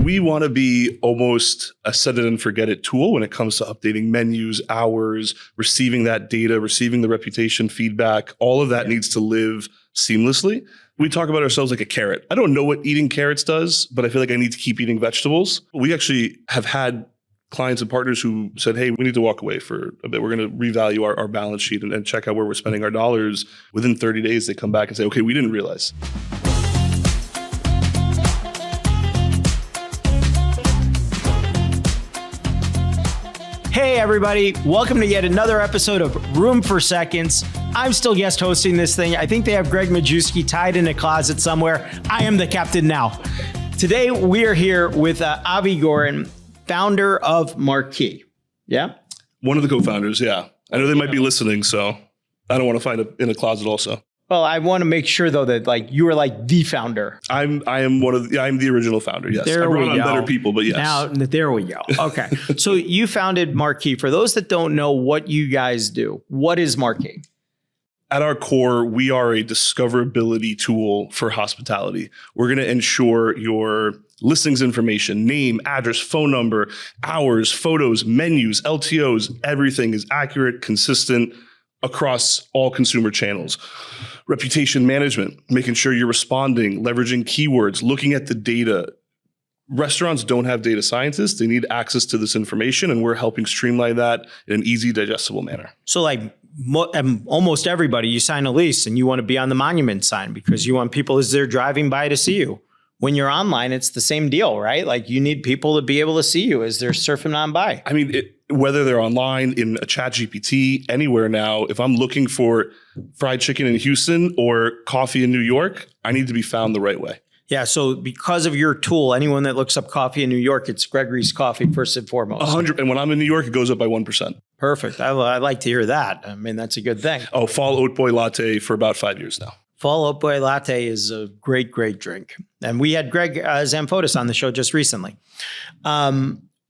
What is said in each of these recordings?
We want to be almost a set it and forget it tool when it comes to updating menus, hours, receiving that data, receiving the reputation feedback. All of that needs to live seamlessly. We talk about ourselves like a carrot. I don't know what eating carrots does, but I feel like I need to keep eating vegetables. We actually have had clients and partners who said, hey, we need to walk away for a bit. We're going to revalue our balance sheet and check out where we're spending our dollars. Within 30 days, they come back and say, okay, we didn't realize. Hey everybody, welcome to yet another episode of Room for Seconds. I'm still guest hosting this thing. I think they have Greg Majewski tied in a closet somewhere. I am the captain now. Today we are here with Avi Goren, founder of Marqii. Yeah? One of the co-founders, yeah. I know they might be listening, so I don't want to find it in a closet also. Well, I want to make sure though that you are the founder. I'm the original founder. Yes, there I brought on go. better people, but yes. Now there we go. Okay, so you founded Marqii. For those that don't know what you guys do, what is Marqii? At our core, we are a discoverability tool for hospitality. We're going to ensure your listings information, name, address, phone number, hours, photos, menus, LTOs, everything is accurate, consistent across all consumer channels. Reputation management, making sure you're responding, leveraging keywords, looking at the data. Restaurants don't have data scientists. They need access to this information, and we're helping streamline that in an easy, digestible manner. So almost everybody, you sign a lease and you want to be on the monument sign because you want people as they're driving by to see you. When you're online, it's the same deal, right? You need people to be able to see you as they're surfing on by. I mean, whether they're online, in a chat GPT, anywhere now, if I'm looking for fried chicken in Houston or coffee in New York, I need to be found the right way. Yeah. So because of your tool, anyone that looks up coffee in New York, it's Gregory's Coffee first and foremost. 100. And when I'm in New York, it goes up by 1%. Perfect. I like to hear that. I mean, that's a good thing. Oh, fall oat boy latte for about 5 years now. Fall oat boy latte is a great, great drink. And we had Greg Zamfotis on the show just recently.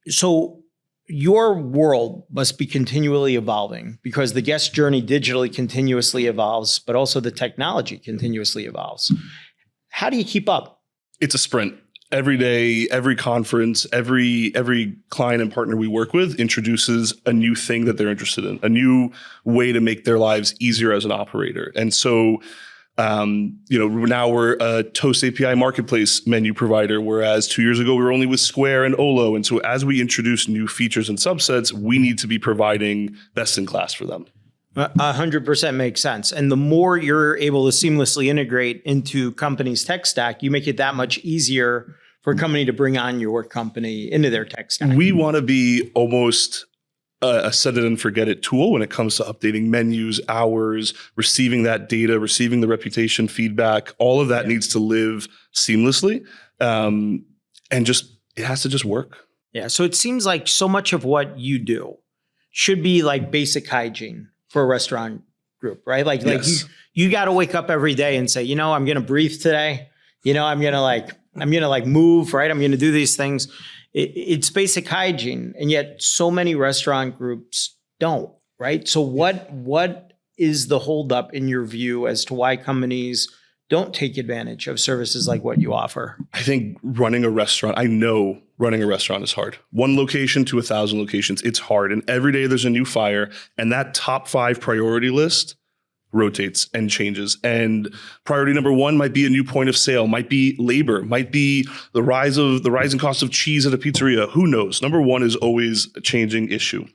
So your world must be continually evolving because the guest journey digitally continuously evolves, but also the technology continuously evolves. How do you keep up? It's a sprint. Every day, every conference, every client and partner we work with introduces a new thing that they're interested in, a new way to make their lives easier as an operator. And so, now we're a Toast API marketplace menu provider, whereas 2 years ago we were only with Square and Olo. And so as we introduce new features and subsets, we need to be providing best in class for them. 100% makes sense. And the more you're able to seamlessly integrate into company's tech stack, you make it that much easier for a company to bring on your company into their tech stack. We want to be almost a set it and forget it tool when it comes to updating menus, hours, receiving that data, receiving the reputation feedback. All of that needs to live seamlessly. And it has to just work. Yeah. So it seems like so much of what you do should be basic hygiene for a restaurant group, right? Yes. You got to wake up every day and say, I'm going to breathe today. I'm going to move, right? I'm going to do these things. It's basic hygiene. And yet so many restaurant groups don't, right? So what is the holdup in your view as to why companies don't take advantage of services like what you offer? I think I know running a restaurant is hard. 1 location to 1,000 locations, it's hard. And every day there's a new fire, and that top 5 priority list rotates and changes. And priority number 1 might be a new point of sale, might be labor, might be the rising cost of cheese at a pizzeria. Who knows? Number 1 is always a changing issue.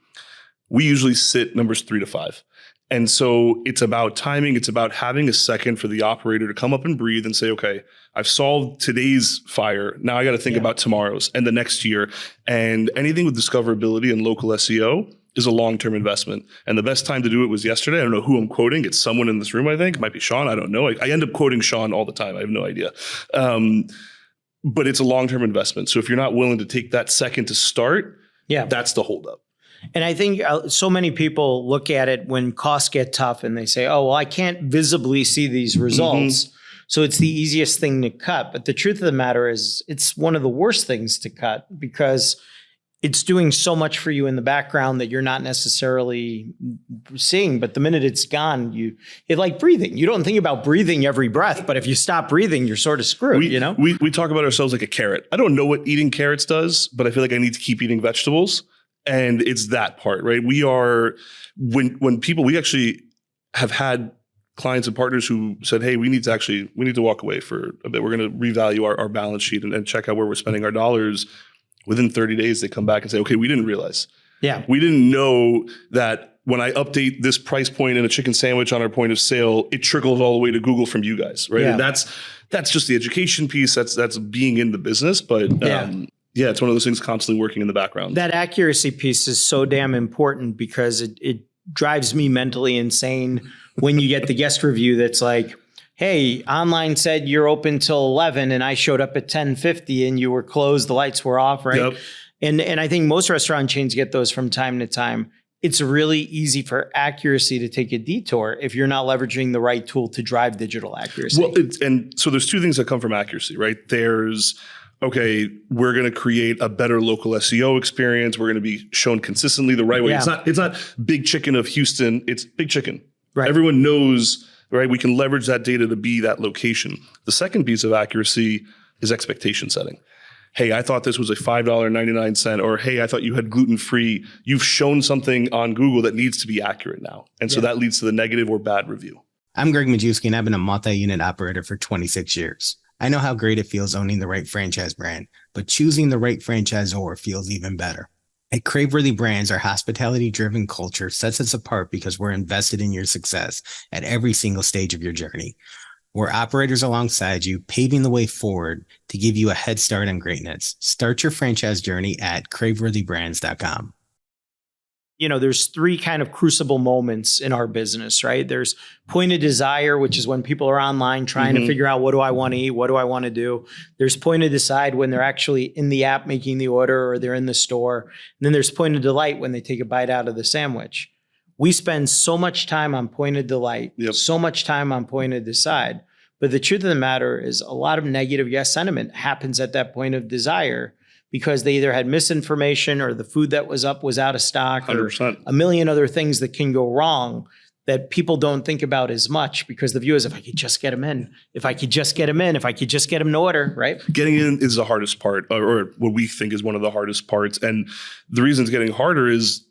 We usually sit numbers 3 to 5. And so it's about timing. It's about having a second for the operator to come up and breathe and say, okay, I've solved today's fire. Now I got to think about tomorrow's and the next year. And anything with discoverability and local SEO is a long-term investment. And the best time to do it was yesterday. I don't know who I'm quoting. It's someone in this room, I think. It might be Sean. I don't know. I end up quoting Sean all the time. I have no idea. But it's a long-term investment. So if you're not willing to take that second to start, that's the holdup. And I think so many people look at it when costs get tough and they say, oh, well, I can't visibly see these results. Mm-hmm. So it's the easiest thing to cut. But the truth of the matter is it's one of the worst things to cut because it's doing so much for you in the background that you're not necessarily seeing. But the minute it's gone, it's like breathing. You don't think about breathing every breath, but if you stop breathing, you're sort of screwed, We talk about ourselves like a carrot. I don't know what eating carrots does, but I feel like I need to keep eating vegetables. And it's that part, right? We are, when people, we actually have had clients and partners who said, hey, we need to walk away for a bit. We're going to revalue our balance sheet and check out where we're spending our dollars. Within 30 days, they come back and say, okay, we didn't realize. Yeah. We didn't know that when I update this price point in a chicken sandwich on our point of sale, it trickles all the way to Google from you guys, right? Yeah. And that's just the education piece. That's being in the business. But it's one of those things constantly working in the background. That accuracy piece is so damn important because it drives me mentally insane when you get the guest review that's like, hey, online said you're open till 11 and I showed up at 10:50 and you were closed, the lights were off, right? Yep. And I think most restaurant chains get those from time to time. It's really easy for accuracy to take a detour if you're not leveraging the right tool to drive digital accuracy. Well, and so there's two things that come from accuracy, right? There's, okay, we're going to create a better local SEO experience. We're going to be shown consistently the right way. Yeah. It's not Big Chicken of Houston. It's Big Chicken. Right. Everyone knows, right? We can leverage that data to be that location. The second piece of accuracy is expectation setting. Hey, I thought this was a $5.99, or hey, I thought you had gluten-free. You've shown something on Google that needs to be accurate now. And so that leads to the negative or bad review. I'm Greg Majewski, and I've been a multi-unit operator for 26 years. I know how great it feels owning the right franchise brand, but choosing the right franchisor feels even better. At Craveworthy Brands, our hospitality-driven culture sets us apart because we're invested in your success at every single stage of your journey. We're operators alongside you, paving the way forward to give you a head start on greatness. Start your franchise journey at craveworthybrands.com. There's three kind of crucible moments in our business, right? There's point of desire, which is when people are online trying to figure out, what do I want to eat? What do I want to do? There's point of decide when they're actually in the app making the order or they're in the store. And then there's point of delight when they take a bite out of the sandwich. We spend so much time on point of delight, so much time on point of decide. But the truth of the matter is a lot of negative sentiment happens at that point of desire because they either had misinformation or the food that was up was out of stock 100%. or a million other things that can go wrong that people don't think about as much because the view is, if I could just get them in, if I could just get them in, if I could just get them to order, right? Getting in is the hardest part, or what we think is one of the hardest parts. And the reason it's getting harder is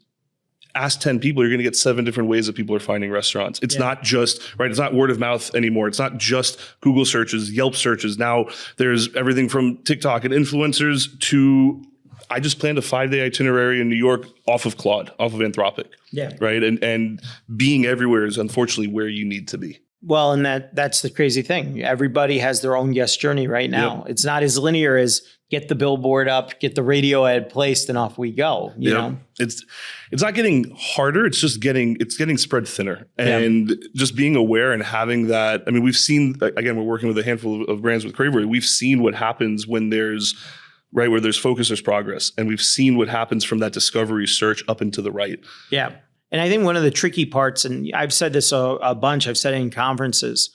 ask 10 people, you're going to get 7 different ways that people are finding restaurants. It's not just, right? It's not word of mouth anymore. It's not just Google searches, Yelp searches. Now there's everything from TikTok and influencers to, I just planned a 5-day itinerary in New York off of Claude, off of Anthropic. Yeah. Right. And being everywhere is unfortunately where you need to be. Well, and that's the crazy thing. Everybody has their own guest journey right now. Yep. It's not as linear as get the billboard up, get the radio ad placed, and off we go. You know, it's not getting harder. It's just getting spread thinner, and just being aware and having that. I mean, we've seen, again, we're working with a handful of brands with Craveworthy. We've seen what happens when there's where there's focus, there's progress, and we've seen what happens from that discovery search up and to the right. Yeah. And I think one of the tricky parts, and I've said this a bunch, I've said it in conferences,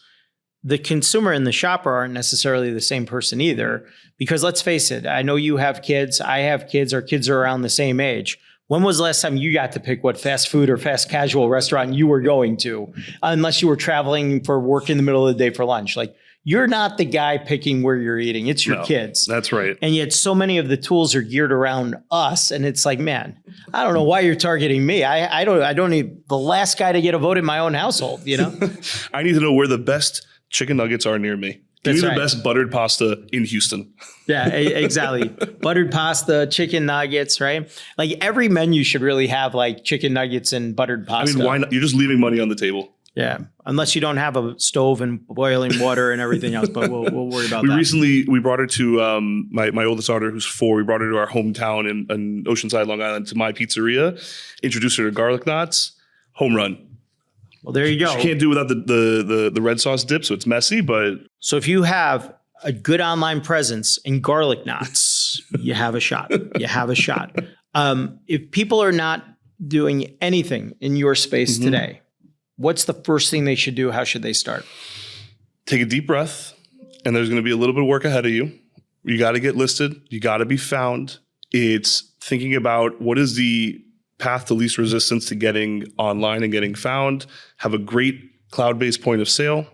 the consumer and the shopper aren't necessarily the same person either. Because let's face it, I know you have kids, I have kids, our kids are around the same age. When was the last time you got to pick what fast food or fast casual restaurant you were going to? Unless you were traveling for work in the middle of the day for lunch. Like, you're not the guy picking where you're eating. It's your kids. That's right. And yet so many of the tools are geared around us. And it's like, man, I don't know why you're targeting me. I don't need the last guy to get a vote in my own household, you know? I need to know where the best chicken nuggets are near me. Give me the best buttered pasta in Houston. Yeah, exactly. Buttered pasta, chicken nuggets, right? Like every menu should really have like chicken nuggets and buttered pasta. I mean, why not? You're just leaving money on the table. Yeah, unless you don't have a stove and boiling water and everything else, but we'll worry about that. We brought her to my oldest daughter, who's 4. We brought her to our hometown in Oceanside, Long Island, to my pizzeria. Introduced her to garlic knots. Home run. Well, there you go. She can't do without the red sauce dip, so it's messy. But so if you have a good online presence in garlic knots, you have a shot. You have a shot. If people are not doing anything in your space today, what's the first thing they should do? How should they start? Take a deep breath, and there's going to be a little bit of work ahead of you. You got to get listed. You got to be found. It's thinking about what is the path to least resistance to getting online and getting found, have a great cloud-based point of sale,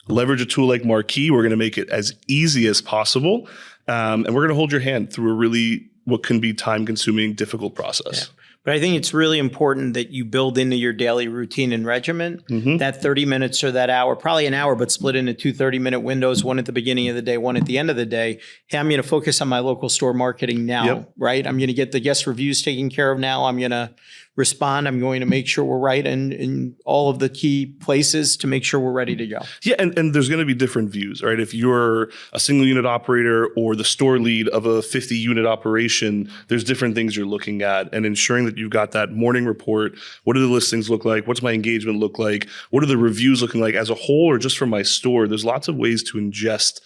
leverage a tool like Marqii. We're going to make it as easy as possible. And we're going to hold your hand through a really, what can be time-consuming, difficult process. Yeah. But I think it's really important that you build into your daily routine and regimen that 30 minutes or that hour, probably an hour, but split into 2 30-minute windows, one at the beginning of the day, one at the end of the day. Hey, I'm going to focus on my local store marketing now, right? I'm going to get the guest reviews taken care of now. I'm going to respond. I'm going to make sure we're right in all of the key places to make sure we're ready to go. Yeah, and there's going to be different views, right? If you're a single unit operator or the store lead of a 50 unit operation, there's different things you're looking at, and ensuring that you've got that morning report. What do the listings look like? What's my engagement look like? What are the reviews looking like as a whole or just for my store? There's lots of ways to ingest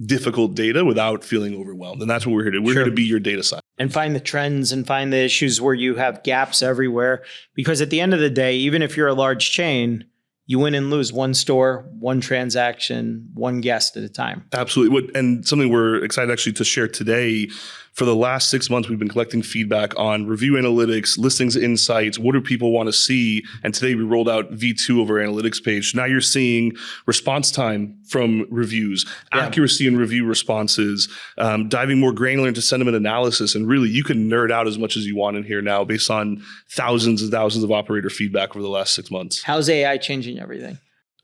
difficult data without feeling overwhelmed. And that's what we're here to do. We're here to be your data scientist. And find the trends and find the issues where you have gaps everywhere. Because at the end of the day, even if you're a large chain, you win and lose one store, one transaction, one guest at a time. Absolutely. And something we're excited actually to share today, for the last 6 months, we've been collecting feedback on review analytics, listings insights. What do people want to see? And today we rolled out V2 of our analytics page. Now you're seeing response time from reviews, accuracy in review responses, diving more granular into sentiment analysis. And really, you can nerd out as much as you want in here now based on thousands and thousands of operator feedback over the last 6 months. How's AI changing everything?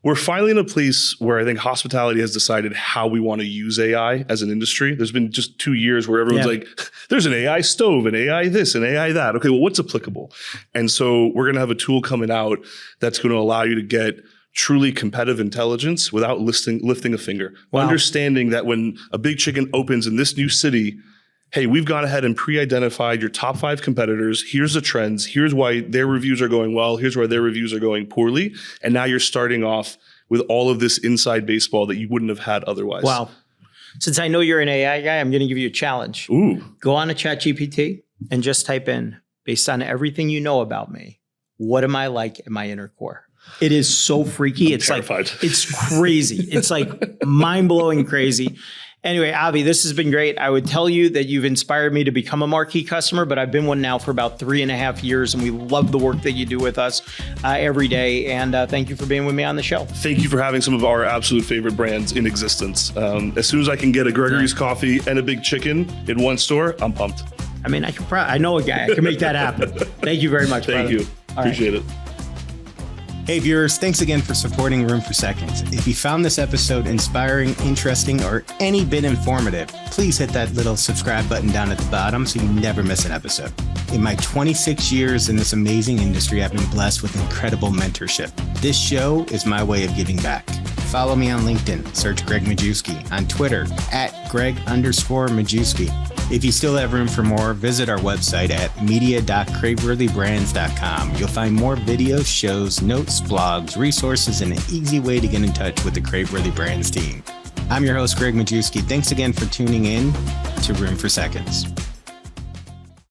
We're finally in a place where I think hospitality has decided how we want to use AI as an industry. There's been just 2 years where everyone's like, there's an AI stove, an AI this, an AI that. Okay, well, what's applicable? And so we're going to have a tool coming out that's going to allow you to get truly competitive intelligence without lifting a finger. Wow. Understanding that when a big chicken opens in this new city, hey, we've gone ahead and pre-identified your top 5 competitors. Here's the trends. Here's why their reviews are going well. Here's why their reviews are going poorly. And now you're starting off with all of this inside baseball that you wouldn't have had otherwise. Wow. Since I know you're an AI guy, I'm going to give you a challenge. Ooh. Go on to ChatGPT and just type in, based on everything you know about me, what am I like in my inner core? It is so freaky. It's terrified. Like, it's crazy. It's like mind-blowing crazy. Anyway, Avi, this has been great. I would tell you that you've inspired me to become a Marqii customer, but I've been one now for about 3.5 years, and we love the work that you do with us every day. And thank you for being with me on the show. Thank you for having some of our absolute favorite brands in existence. As soon as I can get a Gregory's coffee and a big chicken in one store, I'm pumped. I mean, I know a guy. I can make that happen. Thank you very much, Thank you. Appreciate it. Hey viewers, thanks again for supporting Room for Seconds. If you found this episode inspiring, interesting, or any bit informative, please hit that little subscribe button down at the bottom so you never miss an episode. In my 26 years in this amazing industry, I've been blessed with incredible mentorship. This show is my way of giving back. Follow me on LinkedIn, search Greg Majewski, on Twitter, @Greg_Majewski. If you still have room for more, visit our website at media.craveworthybrands.com. You'll find more videos, shows, notes, blogs, resources, and an easy way to get in touch with the Craveworthy Brands team. I'm your host, Greg Majewski. Thanks again for tuning in to Room for Seconds.